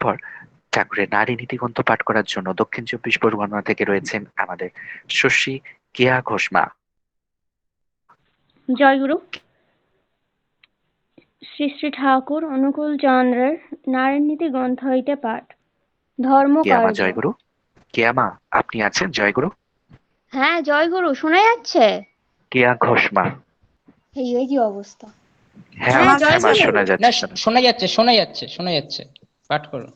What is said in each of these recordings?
এরপর ঠাকুরের নারী নীতি গ্রন্থ পাঠ করার জন্য দক্ষিণ 24 পরগনা থেকে রয়েছেন আমাদের শশী কেয়া ঘোষমা। জয়গুরু। শ্রী শ্রী ঠাকুর অনুকূল চন্দ্রের নারী নীতি গ্রন্থ হইতে পাঠ। ধর্মকার্য। জয়গুরু। কেয়ামা আপনি আছেন? জয়গুরু। হ্যাঁ জয়গুরু, শোনা যাচ্ছে? কেয়া ঘোষমা। এই কি অবস্থা? হ্যাঁ মা শোনা যাচ্ছে। শোনা যাচ্ছে পাঠ করুন।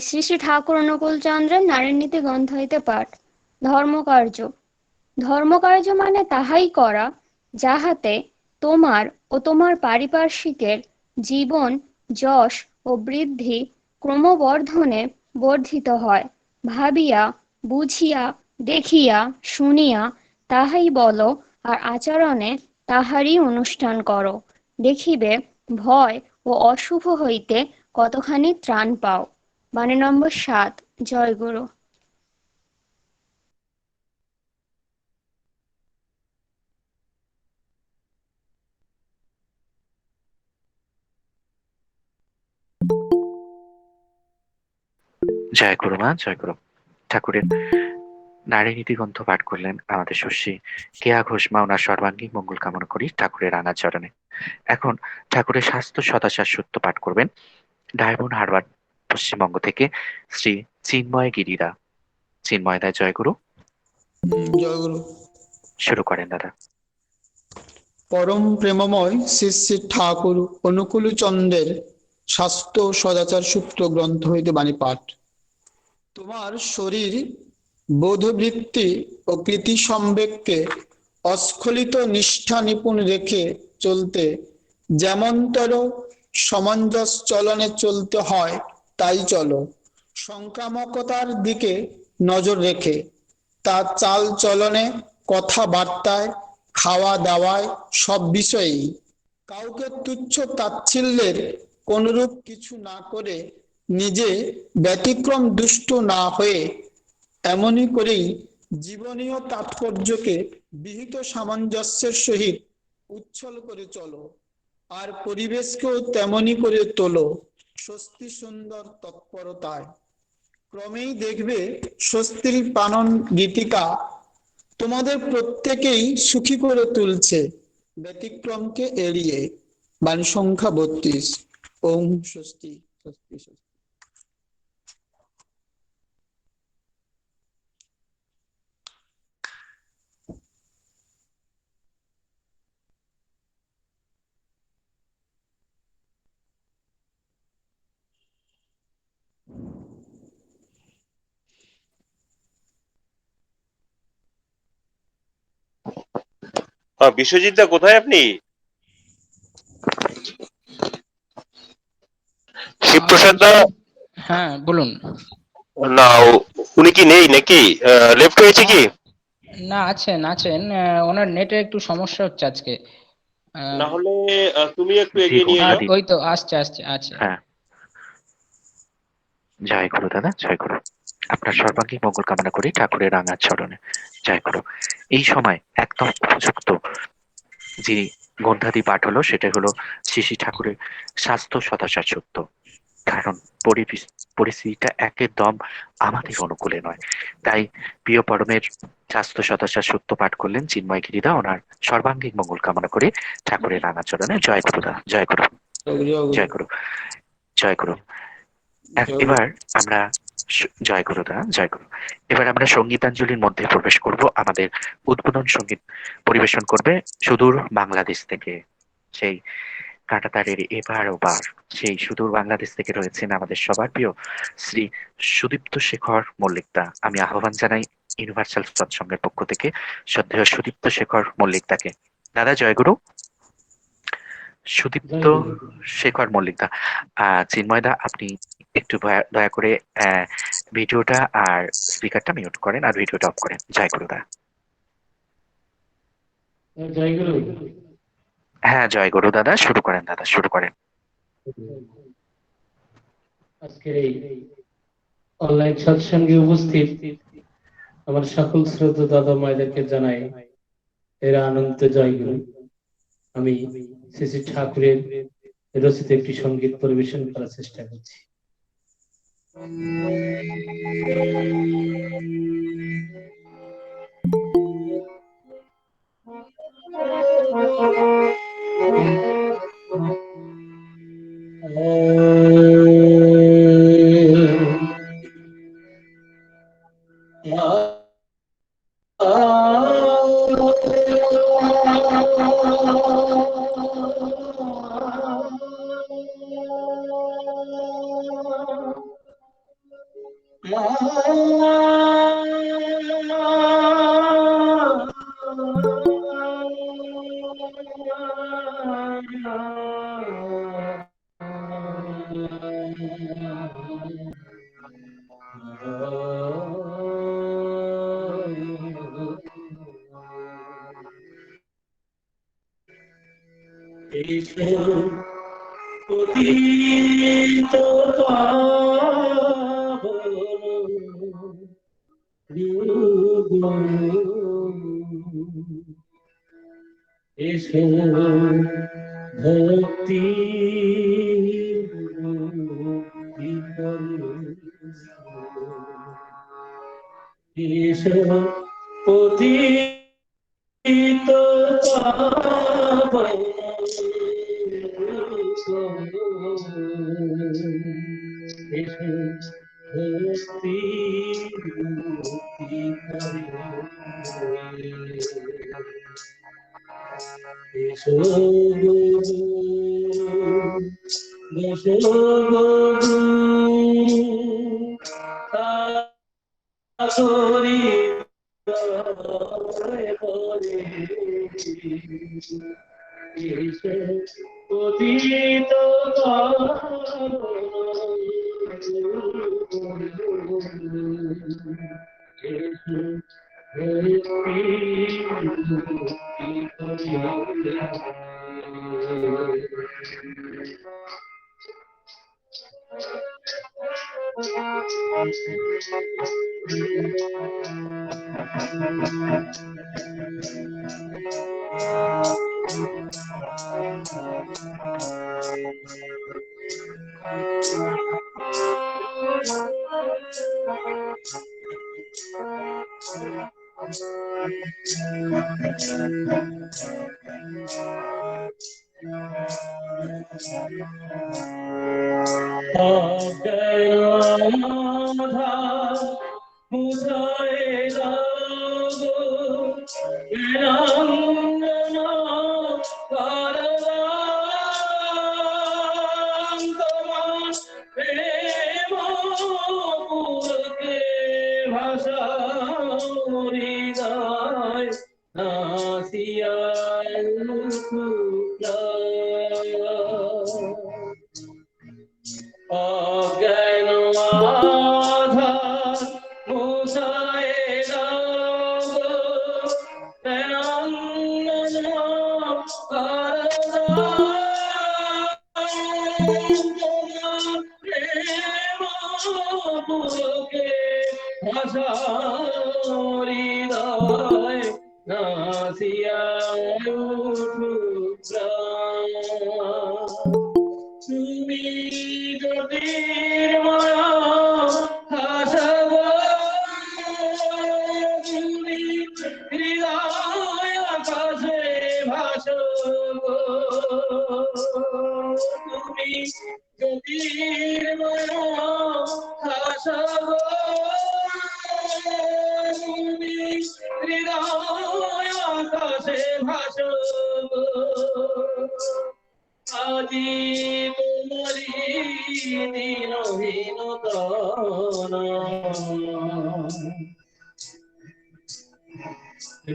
শ্রী শ্রী ঠাকুর অনুকূল চন্দ্রের নারী নীতি গ্রন্থ হইতে পাঠ। ধর্মকার্য। ধর্মকার্য মানে তাহাই করা যাহাতে তোমার ও তোমার পারিপার্শ্বিকের জীবন যশ ও বৃদ্ধি ক্রমবর্ধনে বর্ধিত হয়। ভাবিয়া বুঝিয়া দেখিয়া শুনিয়া তাহাই বলো, আর আচরণে তাহারই অনুষ্ঠান করো। দেখিবে ভয় ও অশুভ হইতে কতখানি ত্রাণ পাও। বাণী নম্বর 7। জয়গুরু। জয় গুরু মা, জয় গুরু। ঠাকুরের নারী নীতি গ্রন্থ পাঠ করলেন আমাদের শশী কেয়া ঘোষমা। ওনার সর্বাঙ্গীন মঙ্গল কামনা করি ঠাকুরের রাঙা চরণে। এখন ঠাকুরের স্বাস্থ্য সদাচার সূত্র পাঠ করবেন ডায়মন্ড হারবার পশ্চিমবঙ্গ থেকে শ্রী চিন্ময় গিরিরা। চিন্ময় দা জয়গুরু। জয়গুরু। শুরু করেন দাদা। পরম প্রেমময় শ্রী শ্রী ঠাকুর অনুকূল চন্দ্রের স্বাস্থ্য সদাচার সূত্র গ্রন্থ হইতে বাণী পাঠ। তোমার শরীর বোধবৃত্তি ও কৃতি সম্বেককে অস্খলিত নিষ্ঠা নিপুণ রেখে চলতে যেমনতর সমঞ্জস চলনে চলতে হয় তাই চলো। সংক্রামকতার দিকে নজর রেখে তার চাল চলনে, কথাবার্তায়, খাওয়া দাওয়ায় সব বিষয়েই কাউকে তুচ্ছ তাচ্ছিল্যের কোনরূপ কিছু না করে নিজে ব্যতিক্রম দুষ্ট না হয়ে এমনই করেই জীবনীয় তাৎপর্যকে বিহিত সামঞ্জস্যের সহিত উচ্ছল করে চলো। আর পরিবেশকেও তেমনি করে তোলো স্বস্তি সুন্দর তৎপরতায়। ক্রমেই দেখবে স্বস্তির পানন গীতিকা তোমাদের প্রত্যেকেই সুখী করে তুলছে ব্যতিক্রমকে এড়িয়ে। বাণী সংখ্যা 32। ওম স্বস্তি স্বস্তি স্বস্তি। বিশ্বজিৎ দা কোথায় আপনি? শিবপ্রসাদ দা। হ্যাঁ বলুন। না উনি কি নেই নাকি? লেফট হয়েছে কি? না আছেন আছেন, ওনার নেটে একটু সমস্যা হচ্ছে আজকে। না হলে তুমি একটু এগিয়ে নিয়ে যাও। ওই তো আসছে আসছে আছে। হ্যাঁ জয় গুরু দাদা, জয় গুরু। আপনার সর্বাঙ্গীন মঙ্গল কামনা করি ঠাকুরের রাঙার চরণে। জয় গুরু। এই সময় একদম উপযুক্ত যিনি গ্রন্থাদি পাঠ হলো সেটা হলো শ্রী শ্রী ঠাকুরের স্বাস্থ্য সদাচার সূত্র। কারণ পরিস্থিতিটা একদম আমাদের অনুকূলে নয়, তাই প্রিয় পরমের স্বাস্থ্য সদাচার সূত্র পাঠ করলেন চিন্ময় গিরিদা। ওনার সর্বাঙ্গীন মঙ্গল কামনা করে ঠাকুরের রাঙা চরণে। জয় গুরুদা, জয় গুরু, জয় গুরু, জয় গুরু। এবার আমরা জয় গুরুদা, জয় গুরু। এবার আমরা সঙ্গীতাঞ্জলির মধ্যে প্রবেশ করব। আমাদের উদ্বোধন সঙ্গীত পরিবেশন করবে সুদূর বাংলাদেশ থেকে, সেই কাঁটাতারের এবার ওপার, সেই সুদূর বাংলাদেশ থেকে রয়েছেন আমাদের সবার প্রিয় শ্রী সুদীপ্ত শেখর মল্লিকদা। আমি আহ্বান জানাই ইউনিভার্সাল সৎসঙ্গের পক্ষ থেকে শ্রদ্ধেয় সুদীপ্ত শেখর মল্লিকদাকে। দাদা জয়গুরু। সুদীপ্ত শেখর মল্লিকদা। চিন্ময়দা আপনি একটু দয়া করে ভিডিওটা আর স্পিকারটা মিউট করেন আর ভিডিওটা অফ করেন। জয় গুরুদা। হ্যাঁ জয় গুরু দাদা, শুরু করেন দাদা, শুরু করেন। আজকের এই অনলাইন সৎসঙ্গে উপস্থিত আমার সকল শ্রদ্ধা দাদা মায়েদেরকে জানাই এরা আনন্দ জয়গুরু। আমি শ্রী শ্রী ঠাকুরের রচিত একটি সঙ্গীত পরিবেশন করার চেষ্টা করছি। পতিত পাবন এসো ভক্তি এসো পতিত পাবন এসো ভক্তি এসো পতিত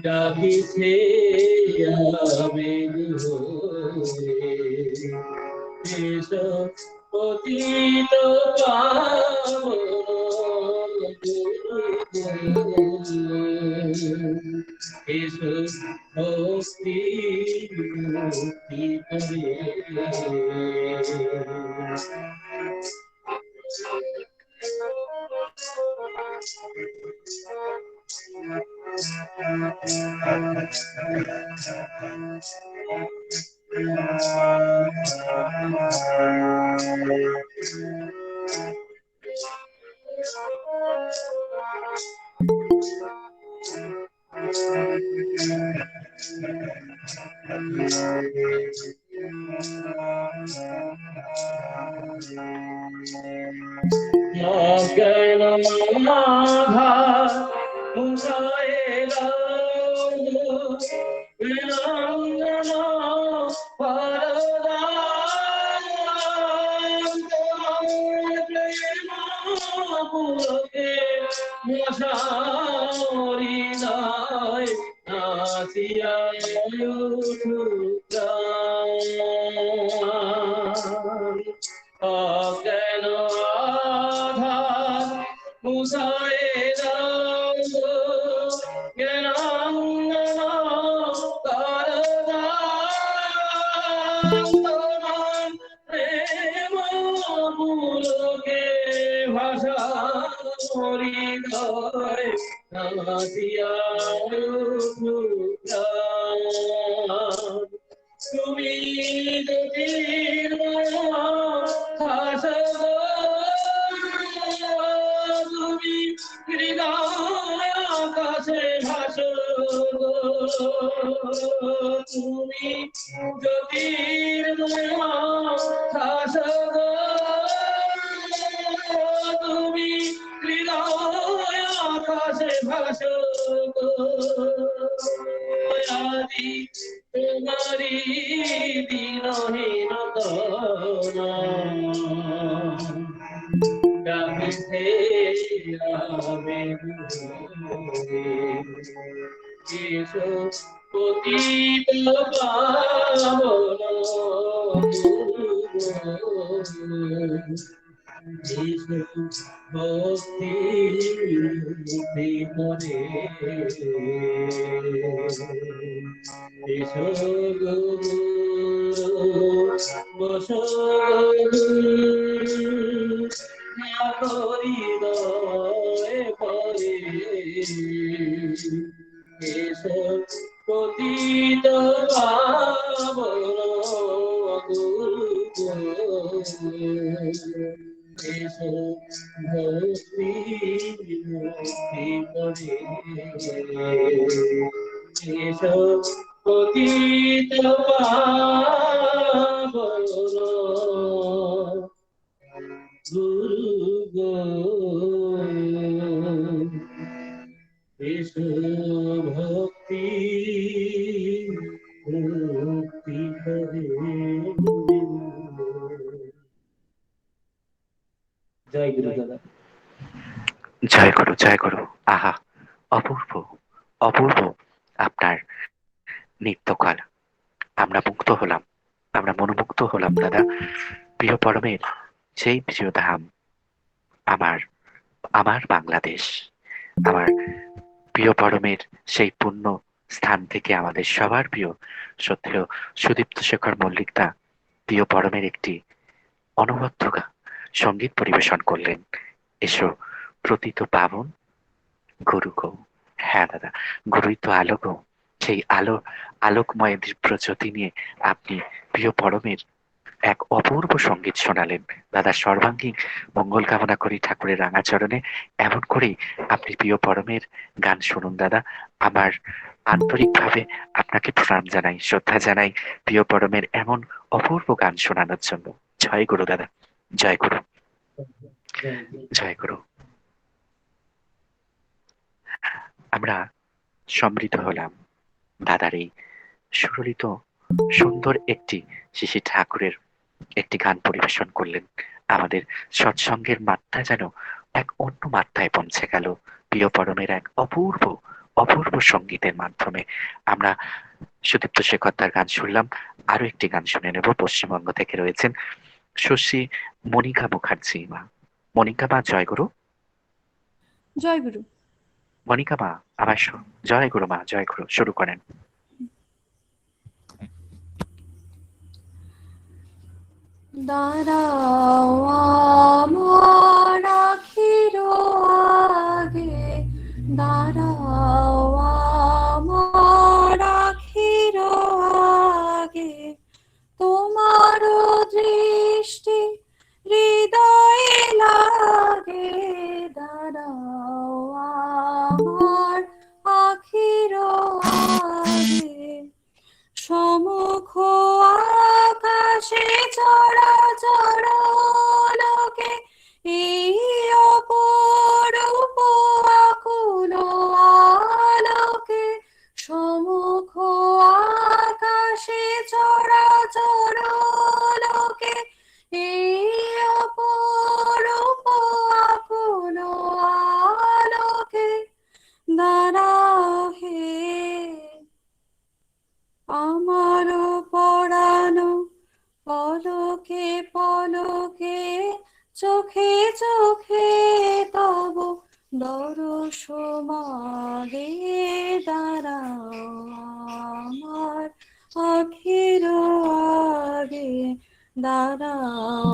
ডাকিছে এসো পতিত এসো ভক্তি মুক্তি করে জয় গুরু, জয় গুরু। আহা, অপূর্ব, অপূর্ব আপনার নৃত্যকলা। আমরা মুগ্ধ হলাম, আমরা মনোমুগ্ধ হলাম দাদা। প্রিয় পরমের সেই প্রিয় ধাম আমার আমার বাংলাদেশ, আমার প্রিয় পরমের সেই পুণ্য স্থান থেকে আমাদের সবার প্রিয় শ্রদ্ধেয় সুদীপ্ত শেখর মল্লিক দা প্রিয় পরমের একটি অনবদ্য সঙ্গীত পরিবেশন করলেন। এসো প্রতীত পাবন গুরু গো। হ্যাঁ দাদা, গুরুই তো আলো গো। সেই আলোকময় দিব্যজ্যোতি নিয়ে আপনি প্রিয় পরমের এক অপূর্ব সঙ্গীত শোনালেন। দাদা সর্বাঙ্গীন মঙ্গল কামনা করি ঠাকুরের রাঙাচরণে। এমন করেই আপনি প্রিয় পরমের গান শুনুন দাদা। আমার আন্তরিকভাবে আপনাকে প্রণাম জানাই, শ্রদ্ধা জানাই প্রিয় পরমের এমন অপূর্ব গান শোনানোর জন্য। জয় গুরু দাদা, জয় গুরু, জয় গুরু। আমরা সমৃদ্ধ হলাম দাদার এই সুললিত সুন্দর একটি শ্রী ঠাকুরের একটি গান পরিবেশন করলেন। আমাদের সৎসঙ্গের মাত্রা যেন এক অন্য মাত্রায় পৌঁছে গেল প্রিয় পরমের এক অপূর্ব অপূর্ব সঙ্গীতের মাধ্যমে। আমরা সুদীপ্ত শেখর তার গান শুনলাম। আরো একটি গান শুনে নেব। পশ্চিমবঙ্গ থেকে রয়েছেন শশী মনিকা মুখার্জি মা। মনিকা মা জয় গুরু। জয় গুরু। মনিকা মা আমার জয় গুরু মা, জয় গুরু। শুরু করেন। দাঁড়াও আমার আখির আগে, দাঁড়াও আমার আখির আগে, চোখে তব দরস মাগে, দাঁড়াও আমার আখির আগে, দাঁড়াও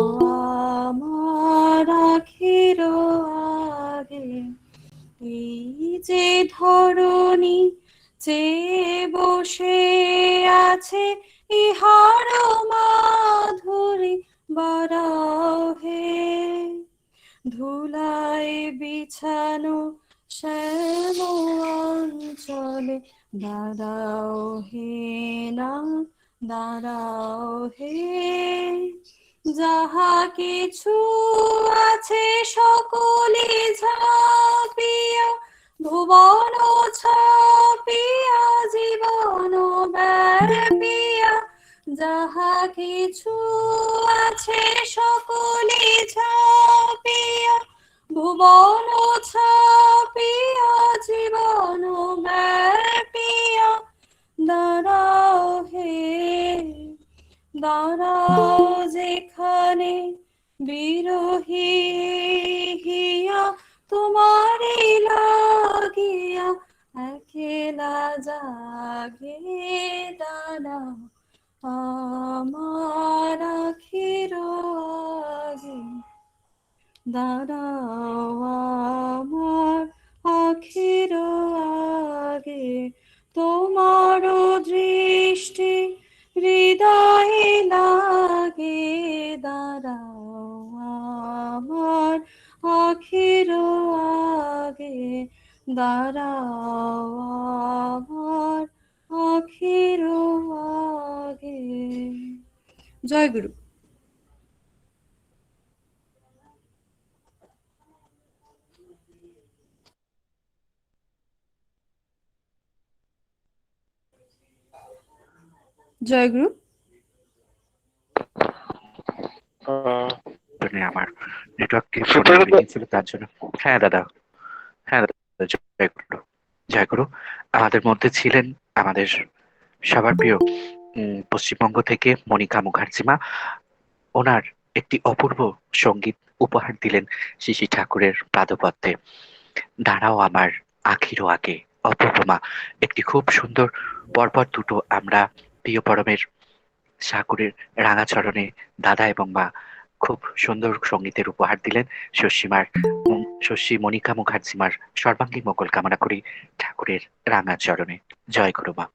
আমার আখির আগে। এই যে ধরণী চেয়ে বসে আছে, ইহার মাধুরী বাড়াও হে। ধুলায় বিছানো শ্যাম অঞ্চলে, দাঁড়াও হে না, দাঁড়াও হে। যাহা কিছু আছে সকলে ঝাঁপিয়া, ভুবন ছাপিয়া জীবন ব্যাপিয়া। যাহা কিছু আছে সকলে ঝাঁপিয়া, ভুবন ছাপিয়া জীবন ব্যাপিয়া। দাঁড়াও হে, দাঁড়াও যেখানে বিরহী হিয়া, তোমারে লাগিয়া একলা জাগে, দাঁড়াও আমার আখির আগে, দাঁড়াও আমার আখির আগে। তোমার দৃষ্টি হৃদয়ে লাগে, দাঁড়াও আমার আখির আগে, দাঁড়াও আমার আখির আগে। জয় গুরু। জয় গুরু। আমার নেটওয়ার্ক ছিল তার জন্য। হ্যাঁ দাদা, হ্যাঁ দাদা, জয় গুরু, জয় গুরু। আমাদের মধ্যে ছিলেন আমাদের সবার প্রিয় পশ্চিমবঙ্গ থেকে মনিকা মুখার্জি মা। ওনার একটি অপূর্ব সঙ্গীত উপহার দিলেন শ্রী শ্রী ঠাকুরের পাদপদ্মে। দাঁড়াও আমার আখিরও আগে, অপূর্ব মা। একটি খুব সুন্দর পরপর দুটো আমরা প্রিয় পরমের ঠাকুরের রাঙাচরণে দাদা এবং মা খুব সুন্দর সঙ্গীতের উপহার দিলেন। শশী মনিকা মুখার্জি মার সর্বাঙ্গীন মঙ্গল কামনা করি ঠাকুরের রাঙাচরণে। জয় গুরু মা।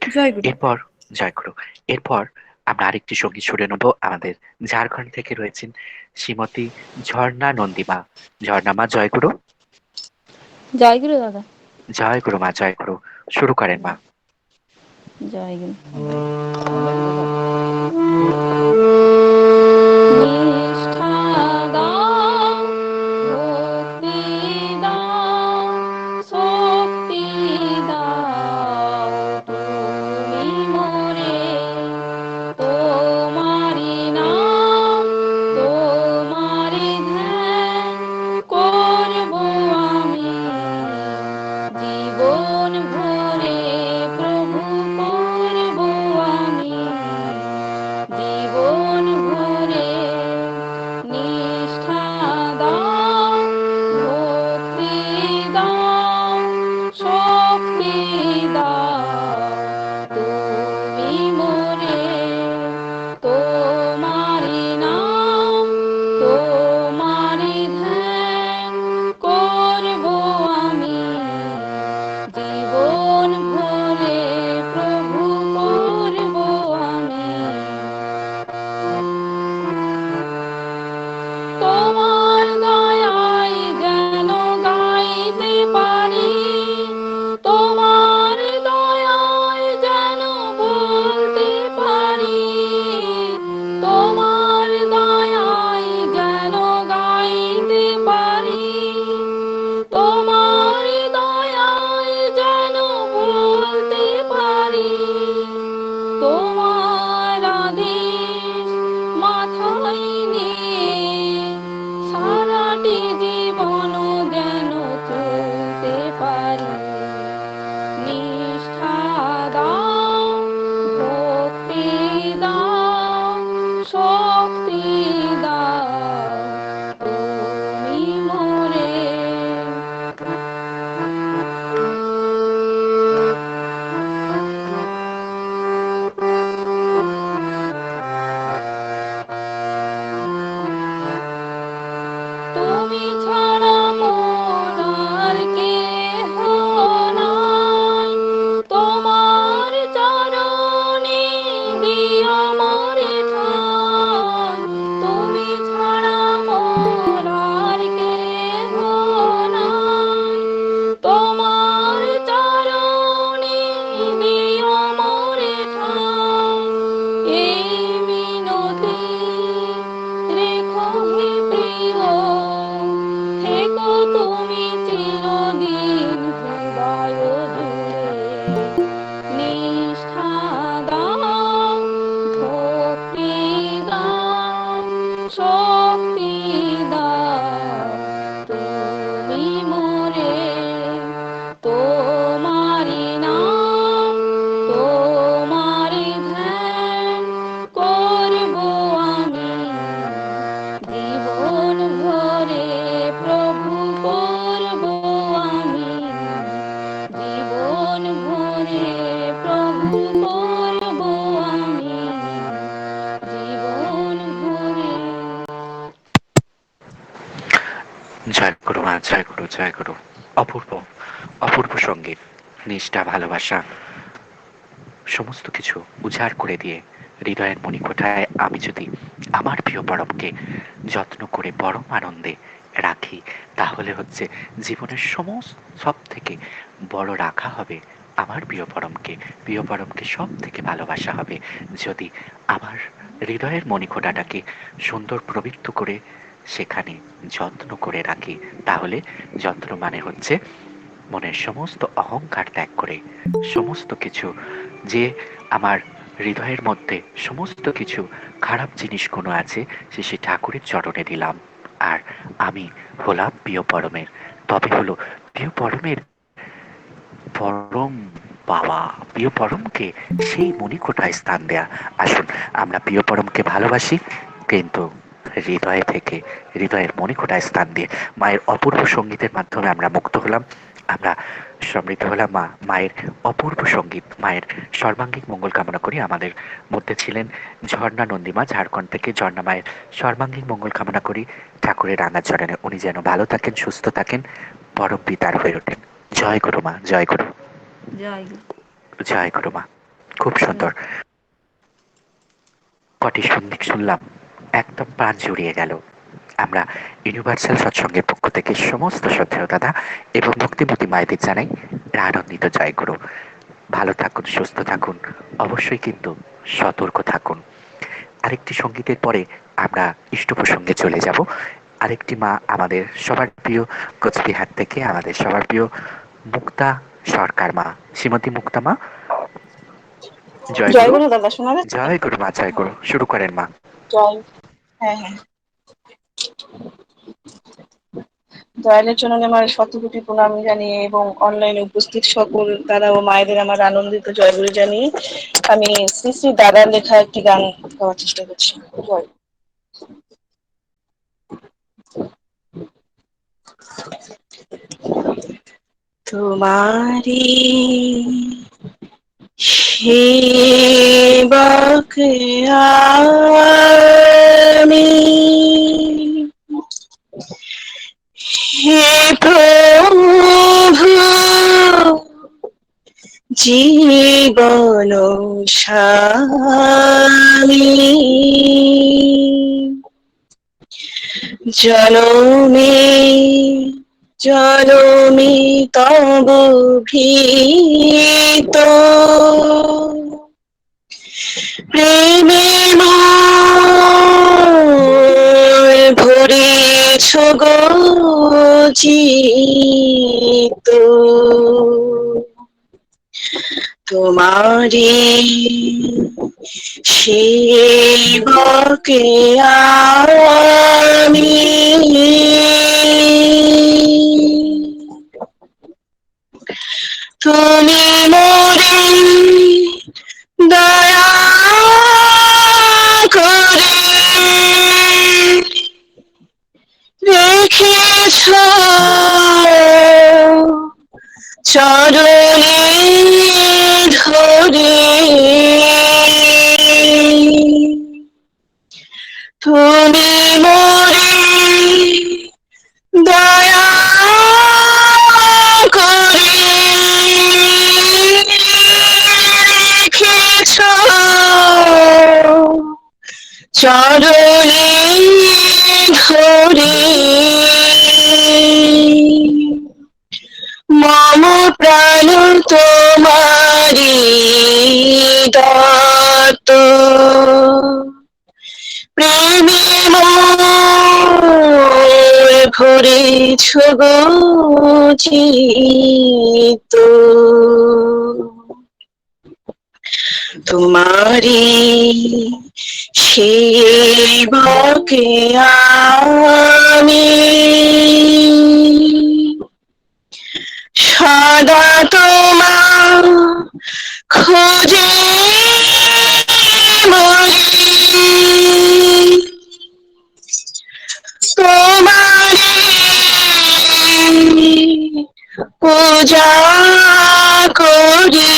জয় গুরু। এরপর জয় গুরু। এরপর আমরা আরেকটি সঙ্গীত শুনে নেব। আমাদের ঝাড়খণ্ড থেকে রয়েছেন শ্রীমতী ঝর্ণা নন্দীমা। ঝর্ণা মা, জয় গুরু। জয় গুরু দাদা। জয় গুরু মা, জয় গুরু। শুরু করেন মা। জয় গুরু। নিষ্ঠা দাও, ভক্তি দাও, শক্তি দাও তুমি মোরে। তোমারি নাম, তোমারি ধ্যান করব আমি জীবন ভরে, প্রভু করব আমি জীবন মোরে। তুমি ছাড়া মোর আর কেহ নাই, তোমার চরণে দিও মোরে ঠাই। তুমি ছাড়া মোর আর কেহ নাই, তোমার চরণে দিও মোরে ঠাই। এই মিনতি রেখো হে প্রিয়, থেকো তুমি চিরদিন হৃদয় জুড়ে। নিষ্ঠা দাও, ভক্তি দাও, শক্তি দাও তুমি মোরে। তোমারি নাম, তোমারি ধ্যান করব আমি জীবন ভরে। প্রভু করব আমি জীবন ভরে। প্রভু করব আমি জীবন ভরে। জয় গুরু মা, জয় গুরু, জয় গুরু। অপূর্ব অপূর্ব সঙ্গীত, নিষ্ঠা, ভালোবাসা সমস্ত কিছু উজাড় করে দিয়ে হৃদয়ের মণিকোঠায় আমি যদি আমার প্রিয় পরমকে যত্ন করে পরম আনন্দে রাখি, তাহলে হচ্ছে জীবনের সমস্ত সব থেকে বড় রাখা হবে আমার প্রিয় পরমকে সব থেকে ভালোবাসা হবে যদি আমার হৃদয়ের মণিকোঠাটাকে সুন্দর পবিত্র করে সেখানে যত্ন করে রাখি। তাহলে যত্ন মানে হচ্ছে মনের সমস্ত অহংকার ত্যাগ করে সমস্ত কিছু, যে আমার হৃদয়ের মধ্যে সমস্ত কিছু খারাপ জিনিস কোনো আছে সে ঠাকুরের চরণে দিলাম, আর আমি হলাম প্রিয় পরমের। তবে হলো প্রিয় পরমের পরম বাবা, প্রিয় পরমকে সেই মণিকোঠায় স্থান দেয়া। আসুন আমরা প্রিয় পরমকে ভালোবাসি, কিন্তু হৃদয়ে থেকে হৃদয়ের মণিকোঠায় স্থান দিয়ে। মায়ের অপূর্ব সঙ্গীতের মাধ্যমে আমরা মুক্ত হলাম, আমরা সমৃদ্ধ হলাম। মায়ের অপূর্ব সঙ্গীত, মায়ের সর্বাঙ্গীন মঙ্গল কামনা করি। আমাদের মধ্যে ছিলেন ঝর্ণা নন্দীমা, ঝাড়খণ্ড থেকে। ঝর্ণা মায়ের সর্বাঙ্গীন মঙ্গল কামনা করি ঠাকুরের রাঙা চরণে। উনি যেন ভালো থাকেন, সুস্থ থাকেন, পরম পিতার হয়ে ওঠেন। জয় গুরু মা, জয় গুরু, জয় গুরু। জয় গুরু মা। খুব সুন্দর কটি সঙ্গীত শুনলাম, একদম প্রাণ জুড়িয়ে গেল। আমরা ইউনিভার্সাল সৎসঙ্গের পক্ষ থেকে সমস্ত শ্রদ্ধেয় দাদা এবং ভক্তিমতী মায়েদের জানাই আনন্দিত জয় গুরু। ভালো থাকুন, সুস্থ থাকুন, অবশ্যই কিন্তু সতর্ক থাকুন। আরেকটি সঙ্গীতের পরে আমরা ইষ্ট প্রসঙ্গে চলে যাব। আরেকটি মা আমাদের সবার প্রিয় কোচবিহার থেকে, আমাদের সবার প্রিয় মুক্তা সরকার মা, শ্রীমতী মুক্তা মা। জয় জয় গুরু, গুরু দাদা, শোনা যাচ্ছে? জয় গুরু মা, জয় গুরু। শুরু করেন মা। জয়। হ্যাঁ হ্যাঁ, দয়ালের জন্য আমার শতকোটি প্রণাম জানিয়ে এবং অনলাইনে উপস্থিত সকল দাদা ও মায়েদের আমার আনন্দিত জয়গুরু জানিয়ে আমি শ্রী শ্রী দাদার লেখা একটি গান গাওয়ার চেষ্টা করছি। জয়। তোমারি সেবক আমি, হে প্রভু জীবন স্বামী, জনমে জনমে তব ভীত প্রেমে ভরেছ গো চিত, তোমারি সেবকে আমি, তুমি মোরে দয়া করে রেখেছ চরণে ধরে, তুমি মোরে দয়া করে রেখেছ চরণে ধরে, মম প্রাণ তোমারি দত্ত, প্রেমে মোর ভরেছ গো চিত্ত, তোমারি সেবকে আমি সদা তোমার খোঁজে মরি, তোমারি পূজা করি,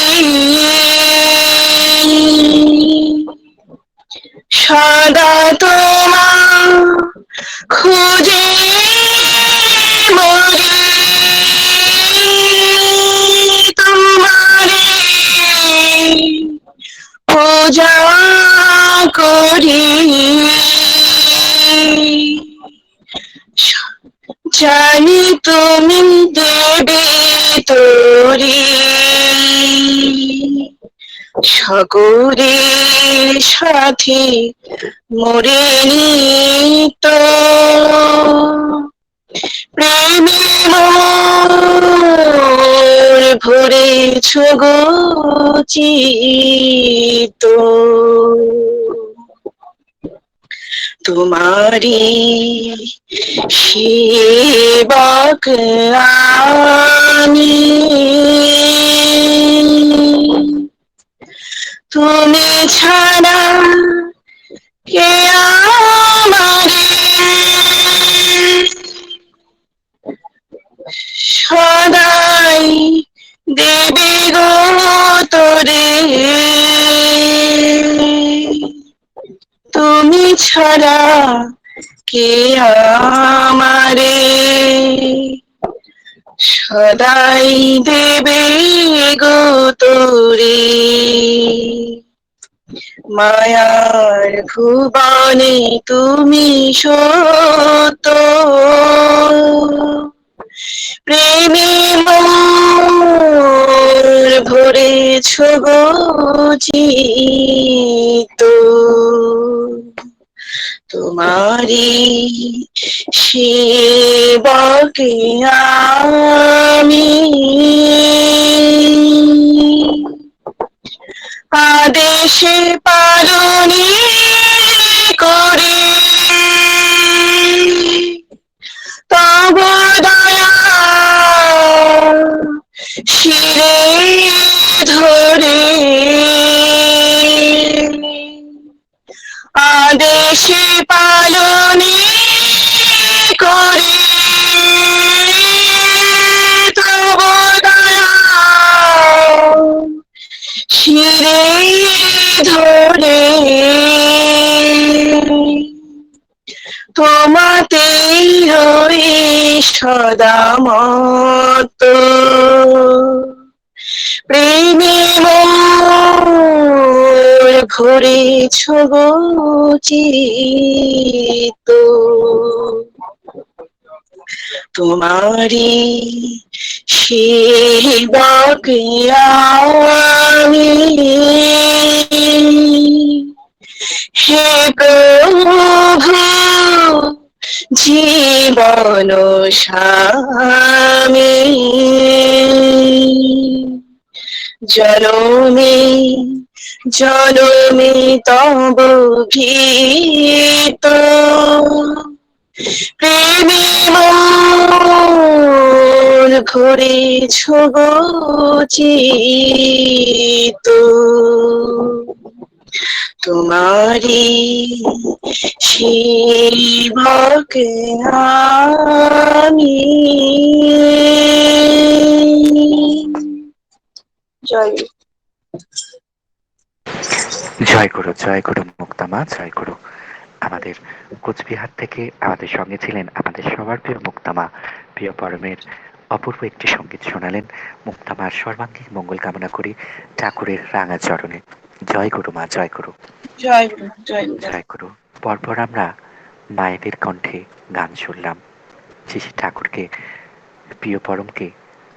সদা তোমার খুঁজে মরি, তোমারে পূজা করি, জানি তুমি দেবে তোরি সকলের সাথে মোরে নিত, প্রেমে মোর ভরেছ গো চিত্ত, তোমারি সেবক আমি, তুমি ছাড়া কে আমারে সদাই দেবে গো তোরে, তুমি ছাড়া কে আমারে সদাই দেবে গো তোরে, মায়ার ভুবনে তুমি সত্য, প্রেমে মোর ভরেছ গো চিত্ত, তোমারি সেবকে আমি আদেশে পালনে করে, তব দয়া শিরে ধরে, আদেশে পালনে করে, তব দয়া শিরে ধরে, তোমাতেই রই সদা মত, প্রেমে মোর ভরেছ গো চিত্ত, তোমারি সেবক আমি, হে প্রভু জীবন স্বামী, জনমে জনমে তব ভীত, প্রেমে মোর ঘুরেছ গো চিত্ত, तुम्हारी সেবক আমি। জয় গুরু। জয় গুরু মুক্তামা, জয় গুরু। আমাদের কোচবিহার থেকে আমাদের সঙ্গে ছিলেন আমাদের সবার প্রিয় মুক্তামা। প্রিয় পরমের অপূর্ব একটি সঙ্গীত শোনালেন। মুক্তামার সর্বাঙ্গীন মঙ্গল কামনা করি ঠাকুরের রাঙা চরণে। জয় গুরু মা, জয় গুরু। জয় গুরু। জয় গুরু। জয় গুরু। পরপর আমরা মায়েদের কণ্ঠে গান শুনলাম। শ্রী ঠাকুরকে, প্রিয় পরমকে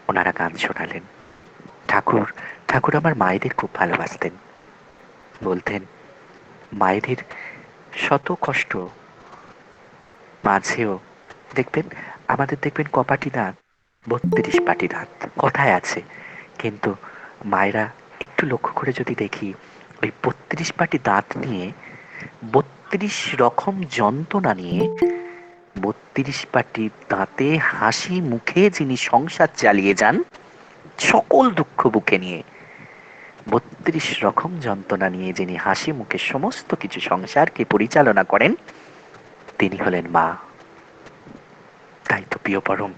ওনারা গান শোনালেন। ঠাকুর ঠাকুর আমার মায়েদের খুব ভালোবাসতেন। বলতেন মায়েদের শত কষ্ট মাঝেও দেখবেন, আমাদের দেখবেন কপাটি দাঁত ৩২ পাটি দাঁত কথায় আছে, কিন্তু মায়েরা একটু লক্ষ্য করে যদি দেখি, ওই ৩২ পাটি দাঁত নিয়ে ৩২ রকম যন্ত্রণা নিয়ে ৩২ পাটি দাঁতে হাসি মুখে যিনি সংসার চালিয়ে যান, সকল দুঃখ বুকে নিয়ে ৩২ রকম যন্ত্রণা নিয়ে যিনি হাসি মুখে সমস্ত কিছু সংসারকে পরিচালনা করেন, তিনি হলেন মা। তাই তো প্রিয় পরম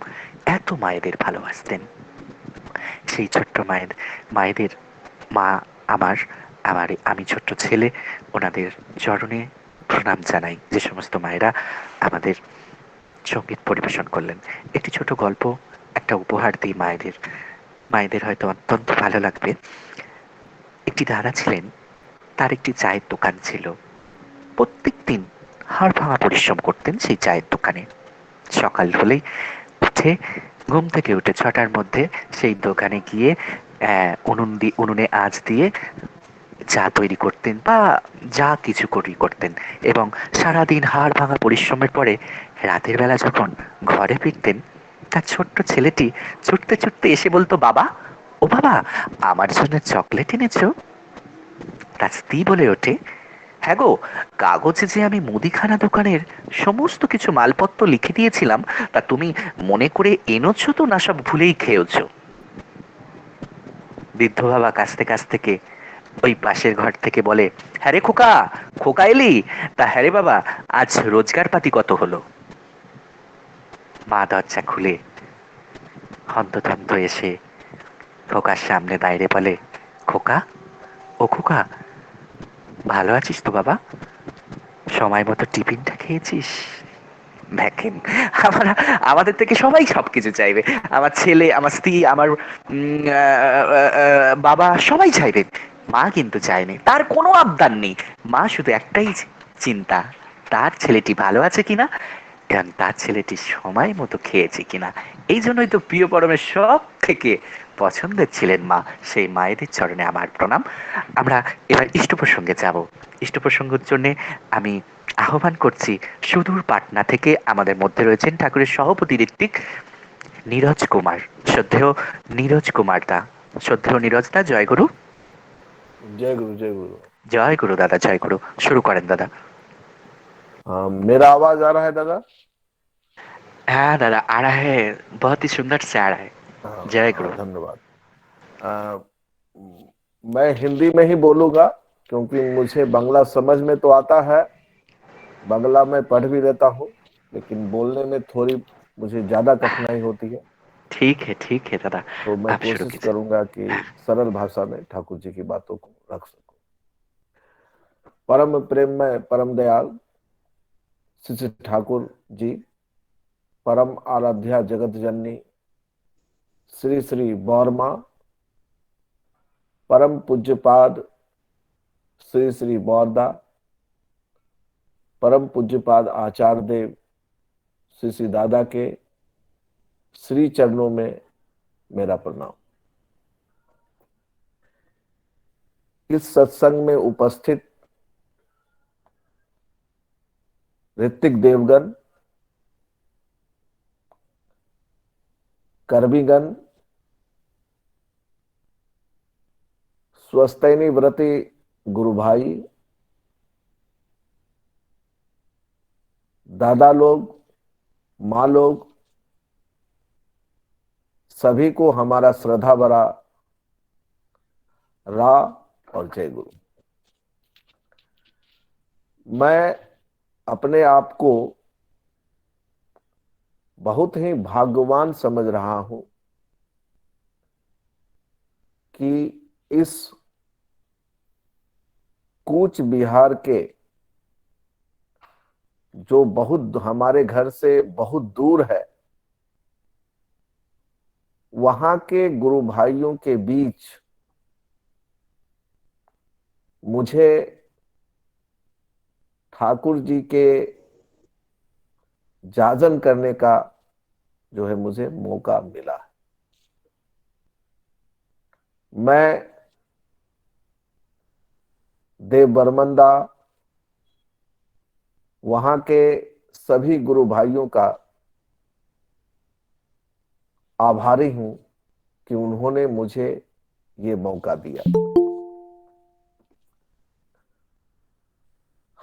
এত মায়েদের ভালোবাসতেন। সেই ছোট্ট মায়েদের মা আমার আমার আমি ছোট্ট ছেলে, ওনাদের চরণে প্রণাম জানাই। যে সমস্ত মায়েরা আমাদের সঙ্গীত পরিবেশন করলেন, একটি ছোট গল্প, একটা উপহার দিই মায়েদের। মায়েদের হয়তো অত্যন্ত ভালো লাগবে। একটি দাদা ছিলেন, তার একটি চায়ের দোকান ছিল। প্রত্যেক দিন হাড় ভাঙা পরিশ্রম করতেন সেই চায়ের দোকানে। সকাল হলেই উঠে, ঘুম থেকে উঠে ৬টার মধ্যে সেই দোকানে গিয়ে উনুনে আঁচ দিয়ে চা তৈরি করতেন বা যা কিছু করতেন, এবং সারাদিন হাড় ভাঙা পরিশ্রমের পরে রাতের বেলা যখন ঘরে ফিরতেন, তার ছোট্ট ছেলেটি ছুটতে ছুটতে এসে বলতো, বাবা, ও বাবা, আমার জন্য চকলেট এনেছো? তার স্ত্রী বলে ওঠে, হ্যাঁ গো, কাগজে যে আমি মুদিখানা দোকানের সমস্ত কিছু মালপত্র লিখে দিয়েছিলাম, তা তুমি মনে করে এনেছো তো, না সব ভুলেই খেয়েছো? বৃদ্ধ বাবা কাছতে কাছতে ওই পাশের ঘর থেকে বলে, হ্যাঁ রে খোকা, খোকা এলি? তা হ্যাঁ রে বাবা, আজ রোজগার পাতি কত হলো? মা দরজা খুলে হন্তদন্ত এসে খোকার সামনে দাঁড়িয়ে বলে, খোকা, ও খোকা, ভালো আছিস তো বাবা? সময় মতো টিফিনটা খেয়েছিস? দেখেন, আমরা আমাদের থেকে সবাই সবকিছু চাইবে। আমার ছেলে, আমার স্ত্রী, আমার বাবা সবাই চাইবেন। মা কিন্তু চায়নি, তার কোনো আবদার নেই। মা শুধু একটাই চিন্তা, তার ছেলেটি ভালো আছে কিনা এবং তার ছেলেটি সময় মতো খেয়েছে কিনা। এই জন্যই তো প্রিয় পরমের সব থেকে পছন্দের ছিলেন মা। সেই মায়েদের চরণে আমার প্রণাম। আমরা এবার ইষ্ট প্রসঙ্গে যাব। ইষ্ট প্রসঙ্গের জন্য আমি আহ্বান করছি সুদূর পাটনা থেকে আমাদের মধ্যে রয়েছেন ঠাকুরের সহপতি ঋত্বিক নীরজ কুমার। শ্রদ্ধেয় নীরজ কুমার দা, শ্রদ্ধেয় নীরজ দা, জয় গুরু। जय गुरु जय गुरु। জয় গুরু দাদা, জয় গুরু। শুরু করেন দাদা। हाँ, मेरा आवाज आ रहा है दादा? हाँ दादा आ रहा है, बहुत ही सुंदर से आ रहा है। हाँ जय हाँ, गुरु। धन्यवाद। मैं हिंदी में ही बोलूंगा क्योंकि मुझे बांग्ला समझ में तो आता है, बांग्ला में पढ़ भी लेता हूँ, लेकिन बोलने में थोड़ी मुझे ज्यादा कठिनाई होती है। ठीक है दादा, तो मैं आप शुरू कोशिश कीजिए। करूंगा कि सरल भाषा में ठाकुर जी की बातों को रख सकूं। परम प्रेम में परम दयाल श्री ठाकुर जी, परम आराध्या जगत जननी श्री श्री बौरमा, परम पूज्यपाद श्री श्री बौरदा, परम पूज्यपाद आचार्य देव श्री श्री दादा के श्री चरणों में मेरा प्रणाम। इस सत्संग में उपस्थित ऋत्विक देवगन, कर्मीगण, स्वस्तैनी व्रती गुरु भाई, दादा लोग, माँ लोग, सभी को हमारा श्रद्धा भरा रा और जय गुरु। मैं अपने आप को बहुत ही भाग्यवान समझ रहा हूं कि इस कूच बिहार के जो बहुत हमारे घर से बहुत दूर है, वहां के गुरु भाइयों के बीच मुझे ठाकुर जी के जाजन करने का जो है मुझे मौका मिला है। मैं देव बरमंदा वहां के सभी गुरु भाइयों का आभारी हूं कि उन्होंने मुझे ये मौका दिया।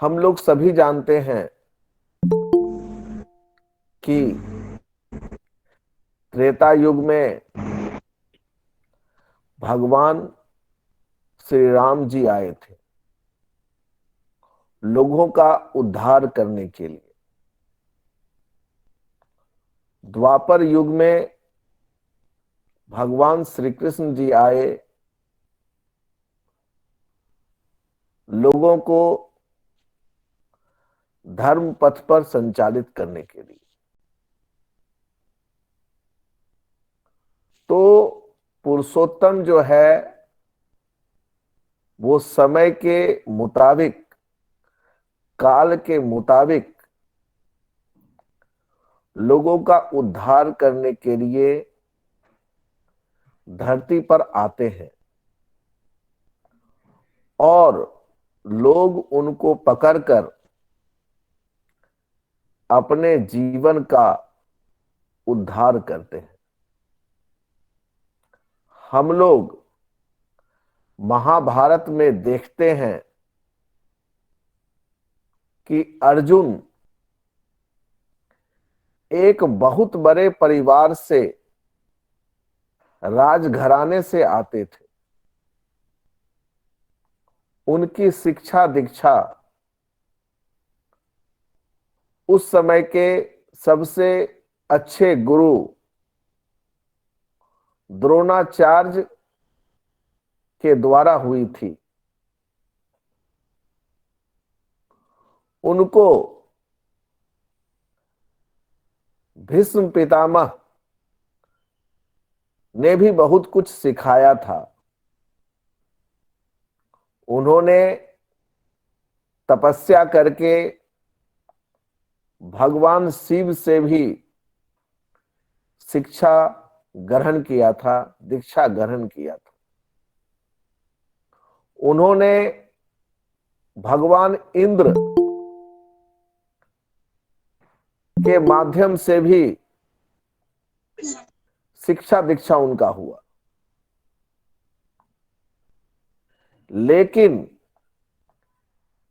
हम लोग सभी जानते हैं कि त्रेता युग में भगवान श्री राम जी आए थे लोगों का उद्धार करने के लिए। द्वापर युग में भगवान श्री कृष्ण जी आए लोगों को धर्म पथ पर संचालित करने के लिए। तो पुरुषोत्तम जो है वो समय के मुताबिक, काल के मुताबिक लोगों का उद्धार करने के लिए धरती पर आते हैं और लोग उनको पकड़कर अपने जीवन का उद्धार करते हैं। हम लोग महाभारत में देखते हैं कि अर्जुन एक बहुत बड़े परिवार से, राजघराने से आते थे। उनकी शिक्षा दीक्षा उस समय के सबसे अच्छे गुरु द्रोणाचार्य के द्वारा हुई थी। उनको भीष्म पितामह ने भी बहुत कुछ सिखाया था। उन्होंने तपस्या करके भगवान शिव से भी शिक्षा ग्रहण किया था, दीक्षा ग्रहण किया था। उन्होंने भगवान इंद्र के माध्यम से भी शिक्षा दीक्षा उनका हुआ। लेकिन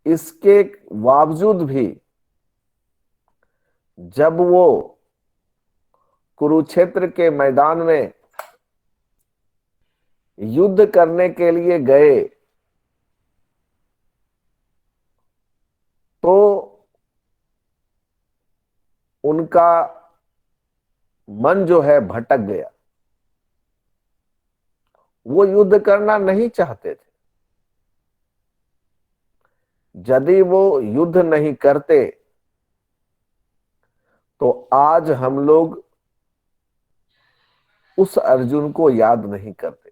इसके बावजूद भी जब वो कुरुक्षेत्र के मैदान में युद्ध करने के लिए गए तो उनका मन जो है भटक गया। वो युद्ध करना नहीं चाहते थे। यदि वो युद्ध नहीं करते तो आज हम लोग उस अर्जुन को याद नहीं करते।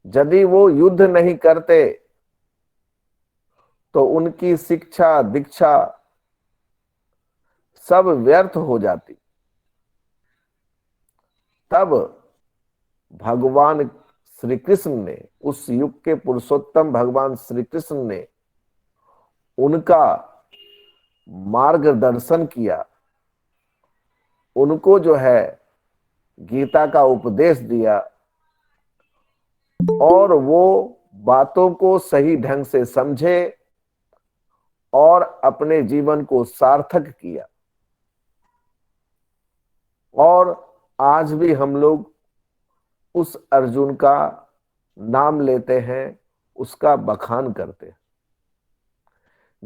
यदि वो युद्ध नहीं करते तो उनकी शिक्षा दीक्षा सब व्यर्थ हो जाती। तब भगवान श्री कृष्ण ने, उस युग के पुरुषोत्तम भगवान श्री कृष्ण ने उनका मार्गदर्शन किया, उनको जो है गीता का उपदेश दिया और वो बातों को सही ढंग से समझे और अपने जीवन को सार्थक किया। और आज भी हम लोग उस अर्जुन का नाम लेते हैं, उसका बखान करते हैं।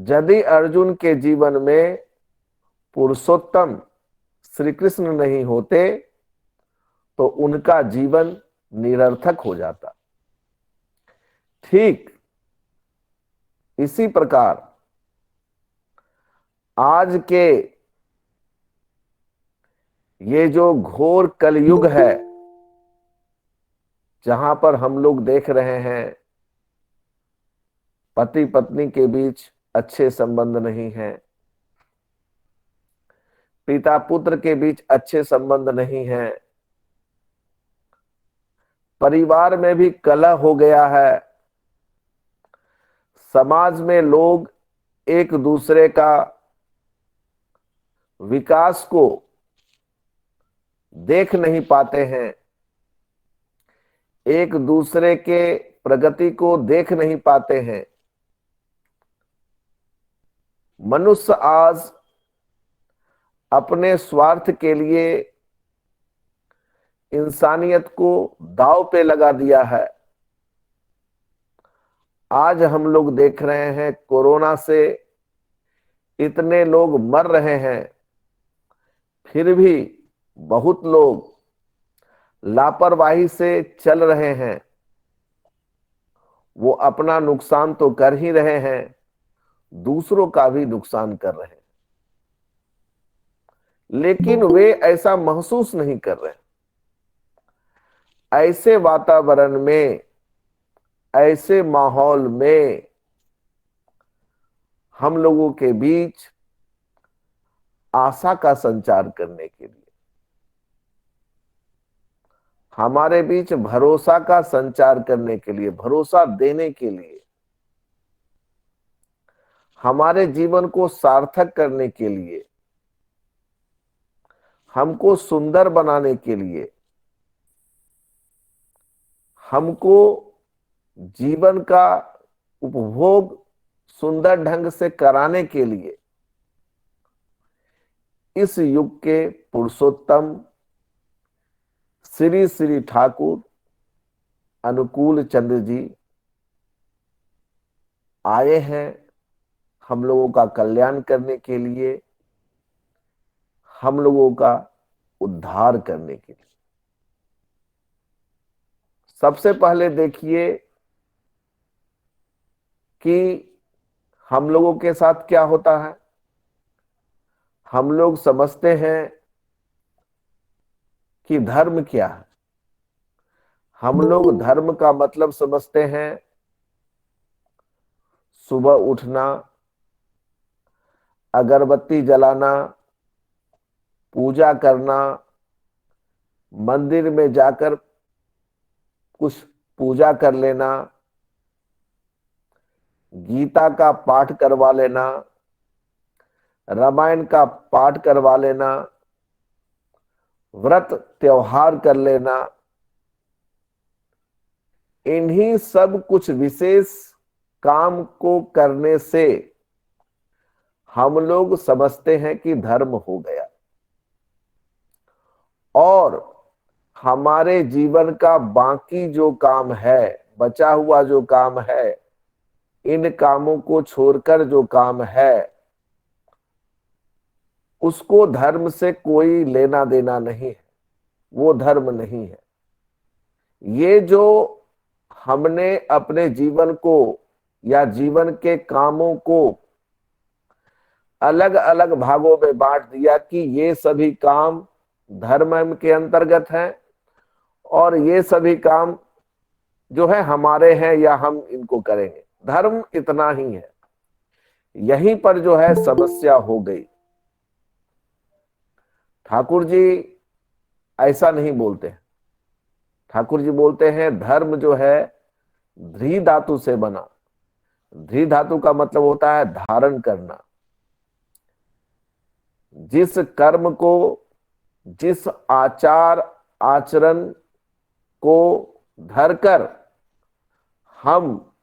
यदि अर्जुन के जीवन में पुरुषोत्तम श्री कृष्ण नहीं होते तो उनका जीवन निरर्थक हो जाता। ठीक इसी प्रकार आज के ये जो घोर कलयुग है, जहां पर हम लोग देख रहे हैं पति पत्नी के बीच अच्छे संबंध नहीं है, पिता पुत्र के बीच अच्छे संबंध नहीं है, परिवार में भी कलह हो गया है, समाज में लोग एक दूसरे का विकास को देख नहीं पाते हैं, एक दूसरे के प्रगति को देख नहीं पाते हैं। मनुष्य आज अपने स्वार्थ के लिए इंसानियत को दांव पे लगा दिया है। आज हम लोग देख रहे हैं कोरोना से इतने लोग मर रहे हैं, फिर भी बहुत लोग लापरवाही से चल रहे हैं। वो अपना नुकसान तो कर ही रहे हैं, दूसरों का भी नुकसान कर रहे हैं, लेकिन वे ऐसा महसूस नहीं कर रहे। ऐसे वातावरण में, ऐसे माहौल में हम लोगों के बीच आशा का संचार करने के लिए, हमारे बीच भरोसा का संचार करने के लिए, भरोसा देने के लिए, हमारे जीवन को सार्थक करने के लिए, हमको सुंदर बनाने के लिए, हमको जीवन का उपभोग सुंदर ढंग से कराने के लिए इस युग के पुरुषोत्तम श्री श्री ठाकुर अनुकूल चंद्र जी आए हैं हम लोगों का कल्याण करने के लिए, हम लोगों का उद्धार करने के लिए। सबसे पहले देखिए कि हम लोगों के साथ क्या होता है। हम लोग समझते हैं कि धर्म क्या है। हम लोग धर्म का मतलब समझते हैं सुबह उठना, अगरबत्ती जलाना, पूजा करना, मंदिर में जाकर कुछ पूजा कर लेना, गीता का पाठ करवा लेना, रामायण का पाठ करवा लेना, व्रत त्योहार कर लेना। इन्हीं सब कुछ विशेष काम को करने से हम लोग समझते हैं कि धर्म हो गया, और हमारे जीवन का बाकी जो काम है, बचा हुआ जो काम है, इन कामों को छोड़कर जो काम है उसको धर्म से कोई लेना देना नहीं है, वो धर्म नहीं है। ये जो हमने अपने जीवन को या जीवन के कामों को अलग अलग भागों में बांट दिया कि ये सभी काम धर्म के अंतर्गत हैं और ये सभी काम जो है हमारे हैं या हम इनको करेंगे। धर्म इतना ही है। यहीं पर जो है समस्या हो गई। ठाकुर जी ऐसा नहीं बोलते हैं। ठाकुर जी बोलते हैं धर्म जो है ध्री धातु से बना। ध्री धातु का मतलब होता है धारण करना। जिस कर्म को, जिस आचार आचरण को धरकर हम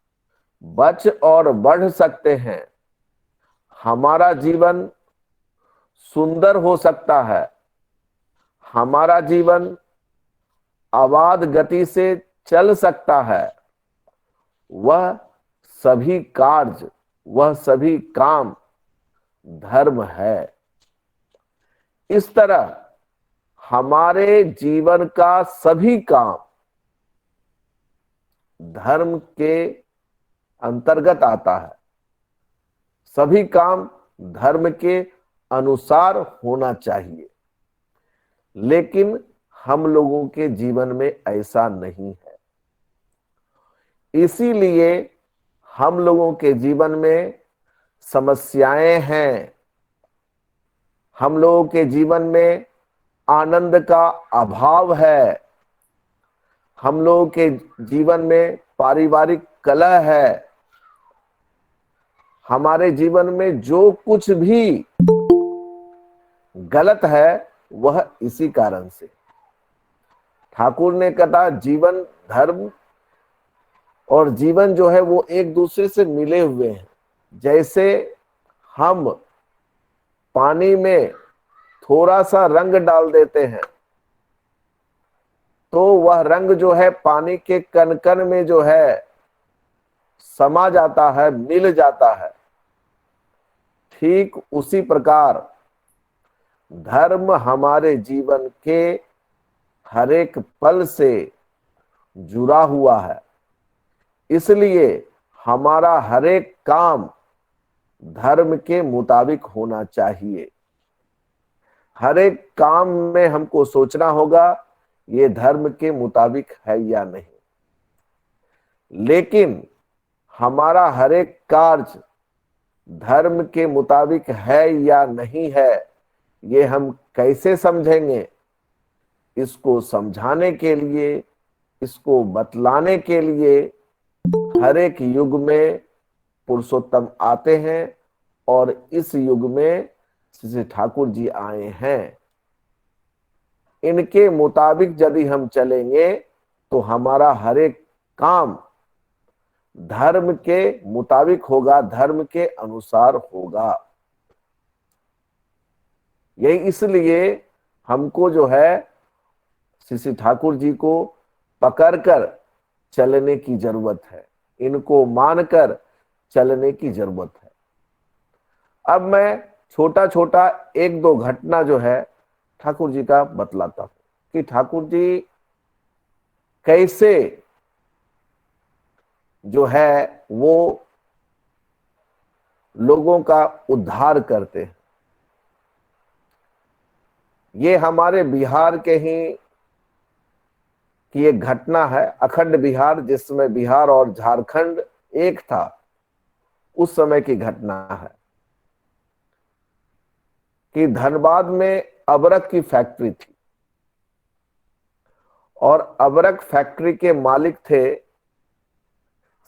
बच और बढ़ सकते हैं, हमारा जीवन सुंदर हो सकता है, हमारा जीवन अबाध गति से चल सकता है, वह सभी कार्य, वह सभी काम धर्म है। इस तरह हमारे जीवन का सभी काम धर्म के अंतर्गत आता है। सभी काम धर्म के अनुसार होना चाहिए, लेकिन हम लोगों के जीवन में ऐसा नहीं है। इसीलिए हम लोगों के जीवन में समस्याएं हैं। हम लोगों के जीवन में आनंद का अभाव है। हम लोगों के जीवन में पारिवारिक कलह है। हमारे जीवन में जो कुछ भी गलत है वह इसी कारण से। ठाकुर ने कहा जीवन धर्म और जीवन जो है वो एक दूसरे से मिले हुए हैं। जैसे हम पानी में थोड़ा सा रंग डाल देते हैं तो वह रंग जो है पानी के कण कण में जो है समा जाता है, मिल जाता है। ठीक उसी प्रकार धर्म हमारे जीवन के हर एक पल से जुड़ा हुआ है। इसलिए हमारा हर एक काम धर्म के मुताबिक होना चाहिए। हर एक काम में हमको सोचना होगा ये धर्म के मुताबिक है या नहीं। लेकिन हमारा हर एक कार्य धर्म के मुताबिक है या नहीं है, ये हम कैसे समझेंगे? इसको समझाने के लिए, इसको बतलाने के लिए हर एक युग में पुरुषोत्तम आते हैं और इस युग में श्री ठाकुर जी आए हैं। इनके मुताबिक यदि हम चलेंगे तो हमारा हर एक काम धर्म के मुताबिक होगा, धर्म के अनुसार होगा। यही इसलिए हमको जो है श्री ठाकुर जी को पकड़कर चलने की जरूरत है, इनको मानकर चलने की जरूरत है। अब मैं छोटा छोटा एक दो घटना जो है ठाकुर जी का बतलाता हूं कि ठाकुर जी कैसे जो है वो लोगों का उद्धार करते हैं। ये हमारे बिहार के ही की एक घटना है, अखंड बिहार, जिसमें बिहार और झारखंड एक था, उस समय की घटना है कि धनबाद में अबरक की फैक्ट्री थी और अबरक फैक्ट्री के मालिक थे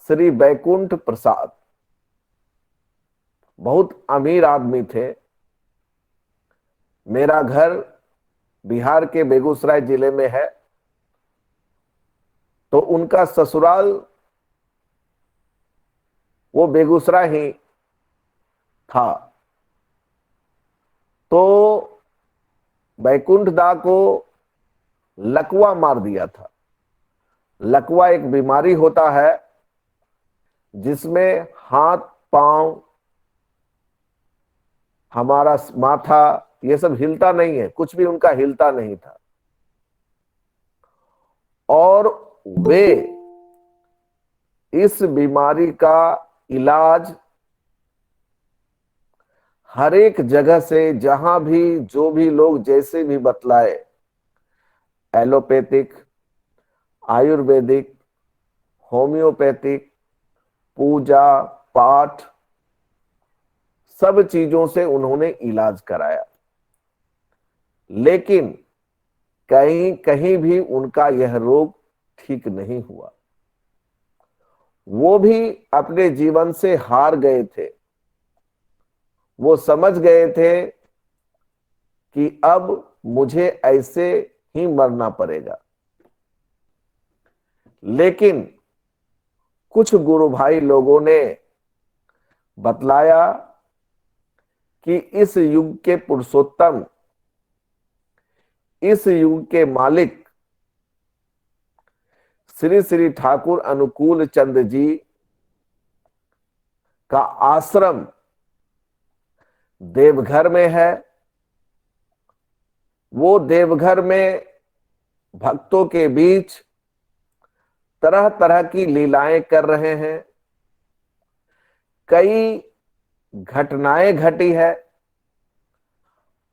श्री बैकुंठ प्रसाद। बहुत अमीर आदमी थे। मेरा घर बिहार के बेगूसराय जिले में है, तो उनका ससुराल वो बेगूसराय ही था। तो बैकुंठ दा को लकवा मार दिया था। लकवा एक बीमारी होता है जिसमें हाथ पांव, हमारा माथा, ये सब हिलता नहीं है, कुछ भी उनका हिलता नहीं था। और वे इस बीमारी का इलाज हर एक जगह से, जहां भी जो भी लोग जैसे भी बतलाए, एलोपैथिक, आयुर्वेदिक, होम्योपैथिक, पूजा पाठ, सब चीजों से उन्होंने इलाज कराया, लेकिन कहीं कहीं भी उनका यह रोग ठीक नहीं हुआ। वो भी अपने जीवन से हार गए थे। वो समझ गए थे कि अब मुझे ऐसे ही मरना पड़ेगा। लेकिन कुछ गुरु भाई लोगों ने बतलाया कि इस युग के पुरुषोत्तम, इस युग के मालिक श्री श्री ठाकुर अनुकूल चंद जी का आश्रम देवघर में है। वो देवघर में भक्तों के बीच तरह तरह की लीलाएं कर रहे हैं। कई घटनाएं घटी है।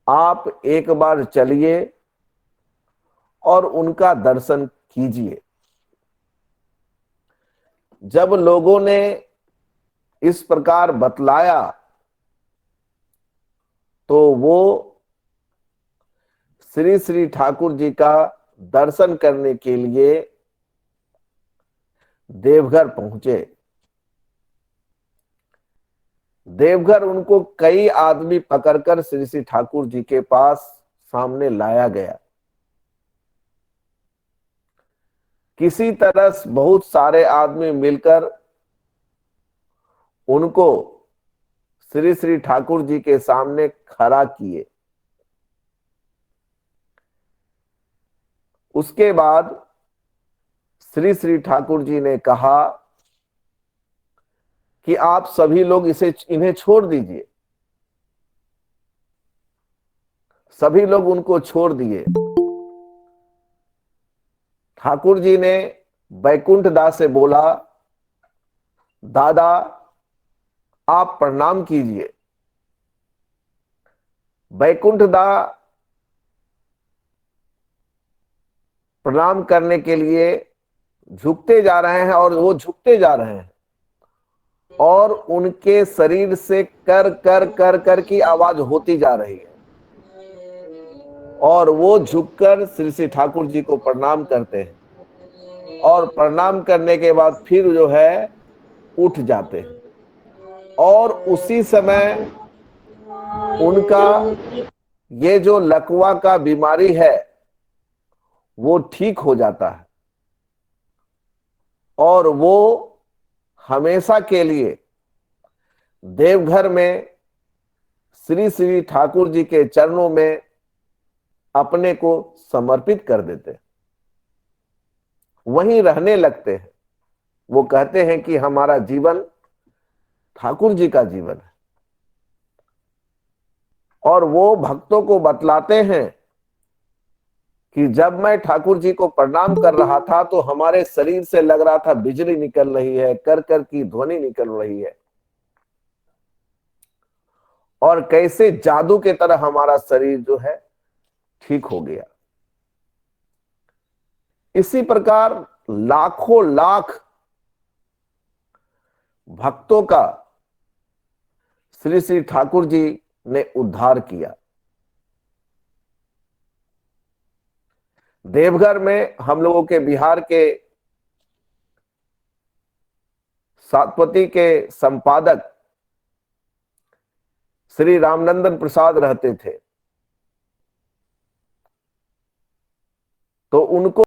आप एक बार चलिए और उनका दर्शन कीजिए। जब लोगों ने इस प्रकार बतलाया तो वो श्री श्री ठाकुर जी का दर्शन करने के लिए देवघर पहुंचे। देवघर उनको कई आदमी पकड़कर श्री श्री ठाकुर जी के पास सामने लाया गया। किसी तरह बहुत सारे आदमी मिलकर उनको श्री श्री ठाकुर जी के सामने खड़ा किए। उसके बाद श्री श्री ठाकुर जी ने कहा कि आप सभी लोग इन्हें छोड़ दीजिए। सभी लोग उनको छोड़ दिए। ठाकुर जी ने बैकुंठ दास से बोला, दादा आप प्रणाम कीजिए। बैकुंठ दास प्रणाम करने के लिए झुकते जा रहे हैं और वो झुकते जा रहे हैं और उनके शरीर से कर कर कर कर की आवाज होती जा रही है और वो झुककर श्री श्री ठाकुर जी को प्रणाम करते हैं और प्रणाम करने के बाद फिर जो है उठ जाते हैं और उसी समय उनका ये जो लकवा का बीमारी है वो ठीक हो जाता है और वो हमेशा के लिए देवघर में श्री श्री ठाकुर जी के चरणों में अपने को समर्पित कर देते हैं, वहीं रहने लगते हैं। वो कहते हैं कि हमारा जीवन ठाकुर जी का जीवन है और वो भक्तों को बतलाते हैं कि जब मैं ठाकुर जी को प्रणाम कर रहा था तो हमारे शरीर से लग रहा था बिजली निकल रही है, कर कर की ध्वनि निकल रही है और कैसे जादू के तरह हमारा शरीर जो है ठीक हो गया। इसी प्रकार लाखों लाख भक्तों का श्री श्री ठाकुर जी ने उद्धार किया। देवघर में हम लोगों के बिहार के सातपति के संपादक श्री रामनंदन प्रसाद रहते थे। तो उनको